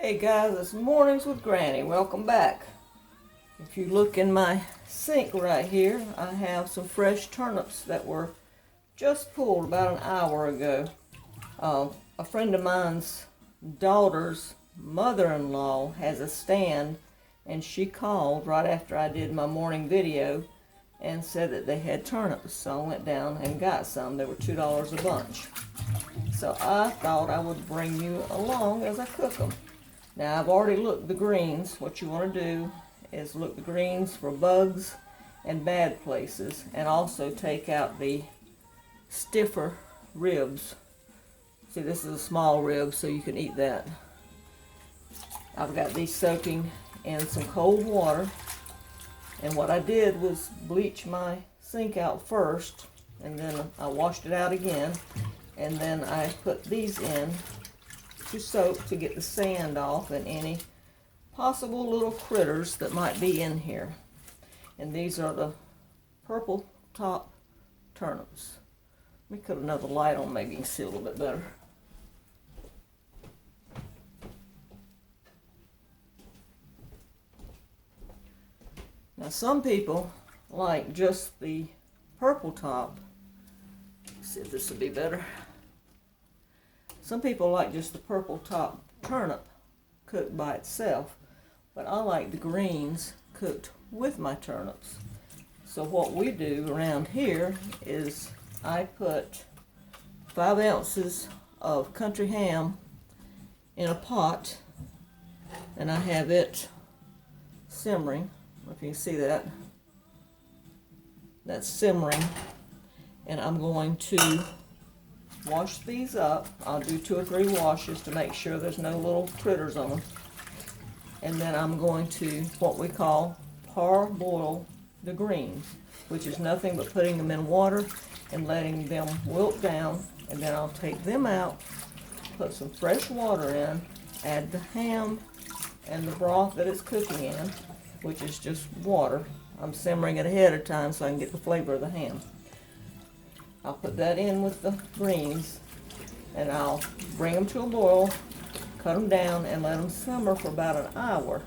Hey guys, it's Mornings with Granny. Welcome back. If you look in my sink right here, I have some fresh turnips that were just pulled about an hour ago. A friend of mine's daughter's mother-in-law has a stand, and she called right after I did my morning video and said that they had turnips. So I went down and got some. They were $2 a bunch. So I thought I would bring you along as I cook them. Now I've already looked the greens. What you want to do is look the greens for bugs and bad places, and also take out the stiffer ribs. See, this is a small rib, so you can eat that. I've got these soaking in some cold water, and what I did was bleach my sink out first, and then I washed it out again, and then I put these in to soak to get the sand off and any possible little critters that might be in here. And these are the purple top turnips. Let me put another light on, maybe you can see a little bit better. Now some people like just the purple top. Let's see if this will be better. Some people like just the purple top turnip cooked by itself, but I like the greens cooked with my turnips. So what we do around here is I put 5 ounces of country ham in a pot, and I have it simmering. If you can see that, that's simmering, and I'm going to wash these up. I'll do 2 or 3 washes to make sure there's no little critters on them. And then I'm going to what we call parboil the greens, which is nothing but putting them in water and letting them wilt down. And then I'll take them out, put some fresh water in, add the ham and the broth that it's cooking in, which is just water. I'm simmering it ahead of time so I can get the flavor of the ham. I'll put that in with the greens, and I'll bring them to a boil, cut them down, and let them simmer for about an hour.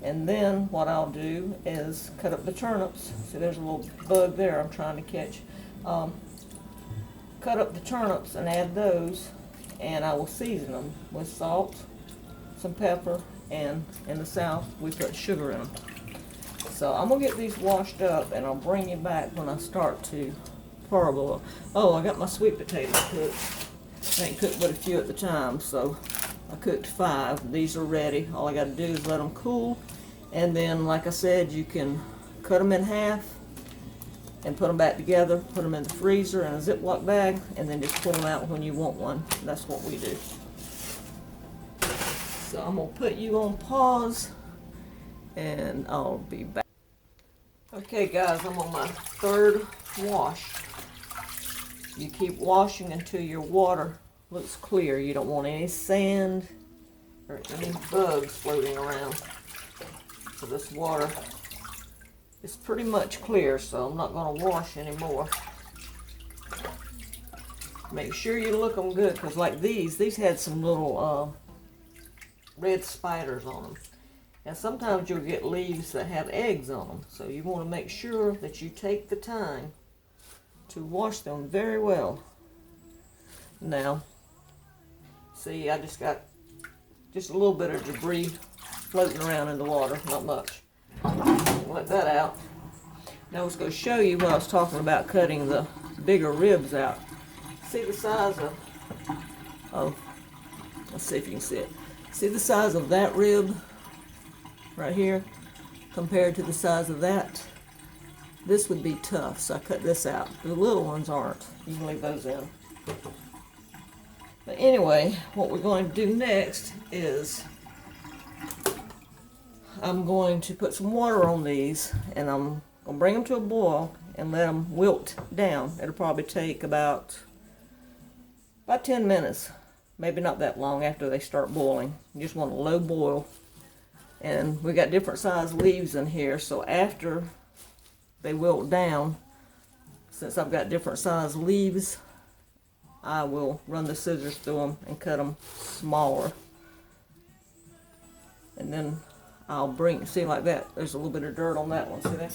And then what I'll do is cut up the turnips. See, there's a little bug there I'm trying to catch. Cut up the turnips and add those, and I will season them with salt, some pepper, and in the South we put sugar in them. So I'm going to get these washed up, and I'll bring you back when I start to parboil. Oh, I got my sweet potatoes cooked. I ain't cooked but a few at the time, so I cooked 5. These are ready. All I got to do is let them cool, and then, like I said, you can cut them in half and put them back together, put them in the freezer in a Ziploc bag, and then just pull them out when you want one. That's what we do. So I'm going to put you on pause, and I'll be back. Okay guys, I'm on my 3rd wash. You keep washing until your water looks clear. You don't want any sand or any bugs floating around. So this water is pretty much clear, so I'm not going to wash anymore. Make sure you look them good, because like these had some little red spiders on them. And sometimes you'll get leaves that have eggs on them. So you want to make sure that you take the time to wash them very well. Now, see, I just got just a little bit of debris floating around in the water, not much. Let that out. Now I was going to show you what I was talking about, cutting the bigger ribs out. See the size of let's see if you can see it. See the size of that rib right here compared to the size of that? This would be tough, so I cut this out. The little ones aren't. You can leave those in. But anyway, what we're going to do next is I'm going to put some water on these, and I'm going to bring them to a boil and let them wilt down. It'll probably take about 10 minutes. Maybe not that long after they start boiling. You just want a low boil. And we got different size leaves in here, so after they wilt down, since I've got different size leaves, I will run the scissors through them and cut them smaller. And then I'll see like that, there's a little bit of dirt on that one, see that?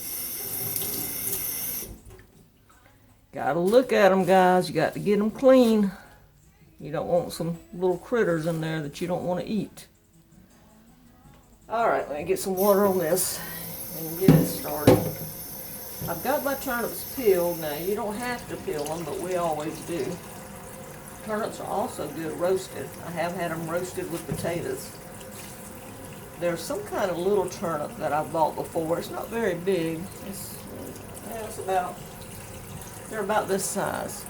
Gotta look at them, guys. You got to get them clean. You don't want some little critters in there that you don't want to eat. Alright, let me get some water on this and get it started. I've got my turnips peeled. Now, you don't have to peel them, but we always do. Turnips are also good roasted. I have had them roasted with potatoes. There's some kind of little turnip that I've bought before. It's not very big. They're about this size.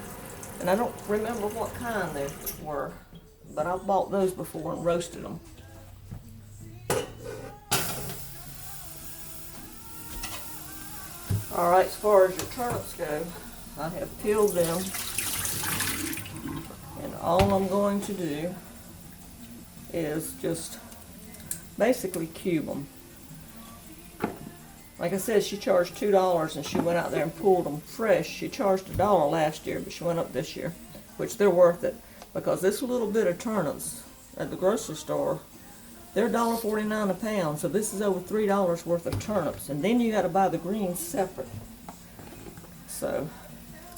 And I don't remember what kind they were, but I've bought those before and roasted them. Alright, as far as your turnips go, I have peeled them. And all I'm going to do is just basically cube them. Like I said, she charged $2 and she went out there and pulled them fresh. She charged $1 last year, but she went up this year, which they're worth it. Because this little bit of turnips at the grocery store, they're $1.49 a pound. So this is over $3 worth of turnips. And then you got to buy the greens separate. So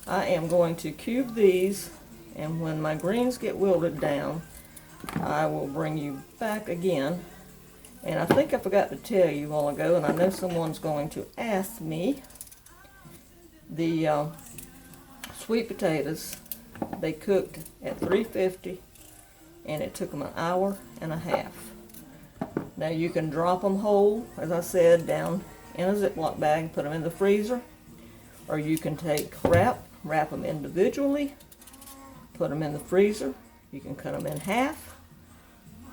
I am going to cube these, and when my greens get wilted down, I will bring you back again. And I think I forgot to tell you a while ago, and I know someone's going to ask me, the sweet potatoes, they cooked at 350, and it took them an hour and a half. Now you can drop them whole, as I said, down in a Ziploc bag, put them in the freezer, or you can wrap them individually, put them in the freezer. You can cut them in half,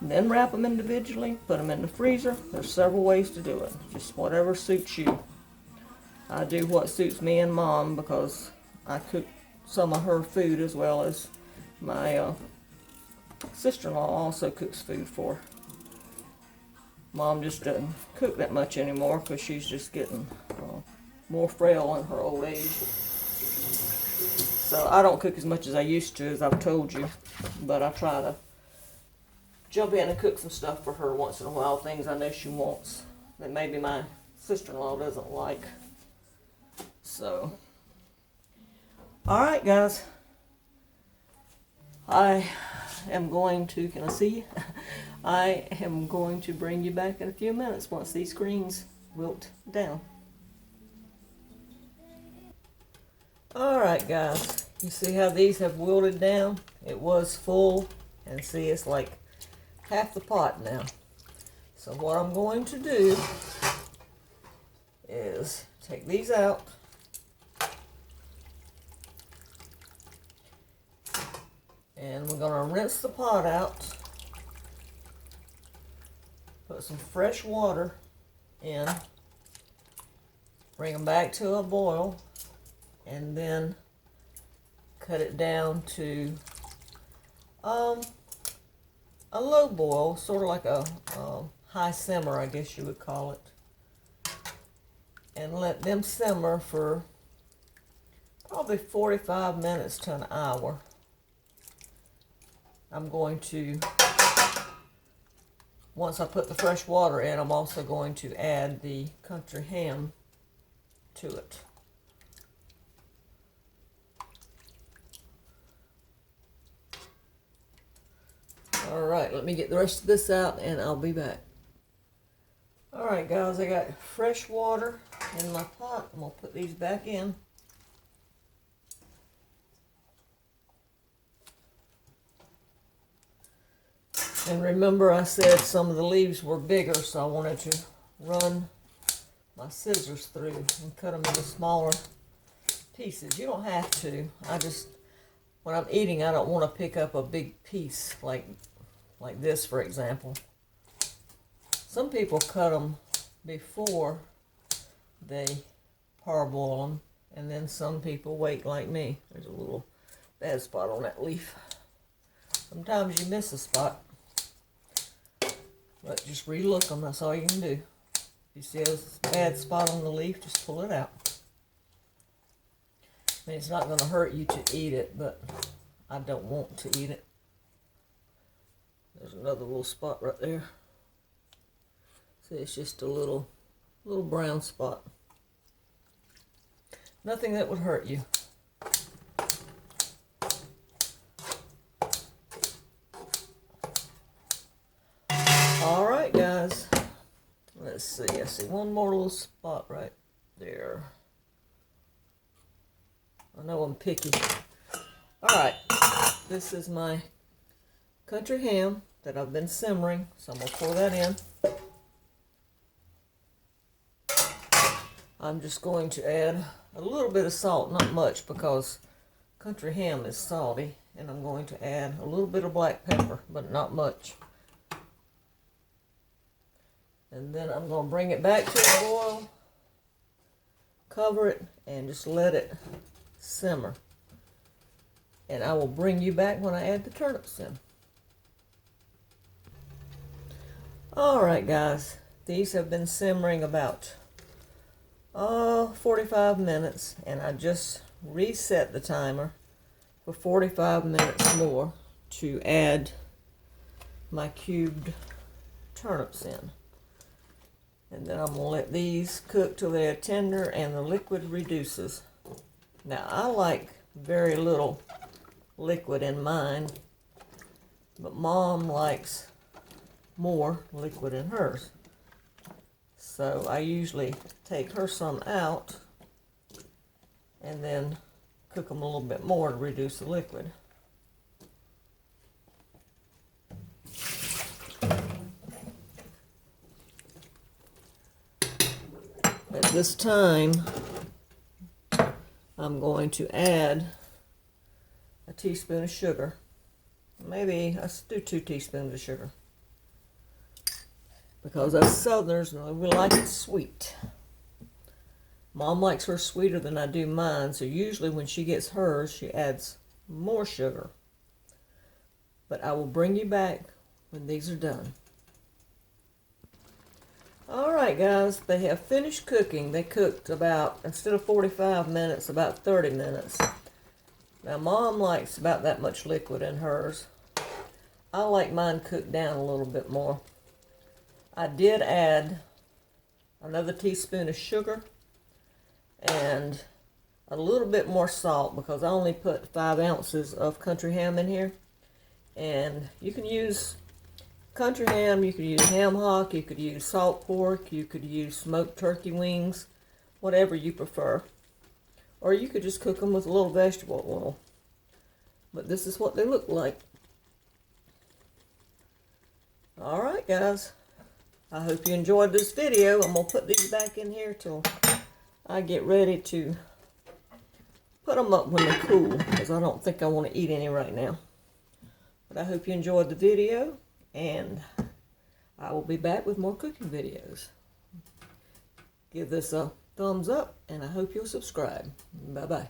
then wrap them individually, put them in the freezer. There's several ways to do it, just whatever suits you. I do what suits me and Mom because I cook some of her food as well as my sister-in-law also cooks food for her. Mom just doesn't cook that much anymore because she's just getting more frail in her old age. So I don't cook as much as I used to, as I've told you, but I try to jump in and cook some stuff for her once in a while, things I know she wants that maybe my sister-in-law doesn't like. So, alright guys, I am going to, can I see you? I am going to bring you back in a few minutes once these greens wilt down. Alright guys, you see how these have wilted down? It was full, and see it's like half the pot now. So what I'm going to do is take these out, and we're going to rinse the pot out, put some fresh water in, bring them back to a boil, and then cut it down to a low boil, sort of like a high simmer, I guess you would call it. And let them simmer for probably 45 minutes to an hour. I'm going to, once I put the fresh water in, I'm also going to add the country ham to it. Alright, let me get the rest of this out and I'll be back. Alright guys, I got fresh water in my pot. I'm going to put these back in. And remember I said some of the leaves were bigger, so I wanted to run my scissors through and cut them into smaller pieces. You don't have to. When I'm eating, I don't want to pick up a big piece like this, for example. Some people cut them before they parboil them, and then some people wait like me. There's a little bad spot on that leaf. Sometimes you miss a spot, but just relook them. That's all you can do. If you see a bad spot on the leaf, just pull it out. I mean, it's not going to hurt you to eat it, but I don't want to eat it. There's another little spot right there. See, it's just a little brown spot. Nothing that would hurt you. All right, guys. Let's see. I see one more little spot right there. I know I'm picky. All right. This is my country ham that I've been simmering, so I'm going to pour that in. I'm just going to add a little bit of salt, not much, because country ham is salty, and I'm going to add a little bit of black pepper, but not much. And then I'm going to bring it back to a boil, cover it, and just let it simmer. And I will bring you back when I add the turnips in. Alright guys, these have been simmering about 45 minutes, and I just reset the timer for 45 minutes more to add my cubed turnips in. And then I'm going to let these cook till they're tender and the liquid reduces. Now I like very little liquid in mine, but Mom likes more liquid in hers. So I usually take her some out and then cook them a little bit more to reduce the liquid. At this time, I'm going to add a teaspoon of sugar. Maybe let's do 2 teaspoons of sugar, because us Southerners, we like it sweet. Mom likes hers sweeter than I do mine, so usually when she gets hers, she adds more sugar. But I will bring you back when these are done. Alright guys, they have finished cooking. They cooked about, instead of 45 minutes, about 30 minutes. Now Mom likes about that much liquid in hers. I like mine cooked down a little bit more. I did add another teaspoon of sugar and a little bit more salt, because I only put 5 ounces of country ham in here. And you can use country ham, you could use ham hock, you could use salt pork, you could use smoked turkey wings, whatever you prefer. Or you could just cook them with a little vegetable oil. But this is what they look like. Alright guys, I hope you enjoyed this video. I'm going to put these back in here till I get ready to put them up when they're cool, because I don't think I want to eat any right now. But I hope you enjoyed the video, and I will be back with more cooking videos. Give this a thumbs up, and I hope you'll subscribe. Bye-bye.